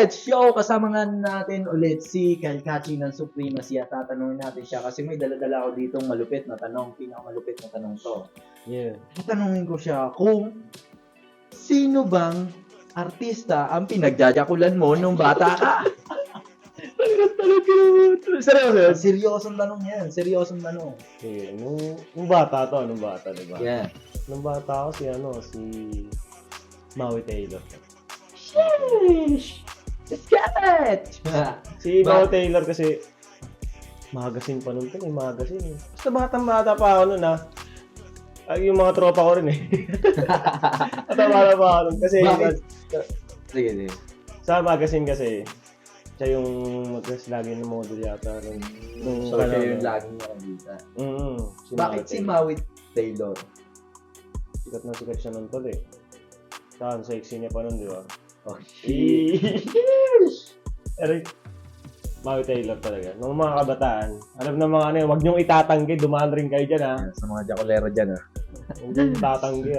Let's show! Kasama nga natin ulit si Kalkachi ng Supremacy at tatanungin natin siya kasi may dala-dala ako ditong malupit na tanong. Pinakamalupit na tanong to. Yeah. Tatanungin ko siya kung sino bang artista ang pinagjajakulan mo nung bata ka? Seryoso? Seryosong tanong yan. Seryosong tanong. Okay. Nung bata to, diba? Yeah. Nung bata ako si Maui Taylor. Sheesh! Let's get it! Si Maui Taylor kasi magazine pa nun may magazine. Basta bata pa ako nun Ay, yung mga tropa ko rin bata pa ako nun. Kasi Sige. sa magazine kasi siya yung mag-dress lagi ng model yata. So, siya yung laging nakabita. Bakit si Maui Taylor? Sikat siya nun tol Saan, sexy niya pa nun, di ba? Oh, Pero, Maui Taylor talaga. Nung mga kabataan, alam na mga huwag niyong itatanggi, dumaan rin kayo dyan Sa mga jacolero dyan Huwag niyong itatanggi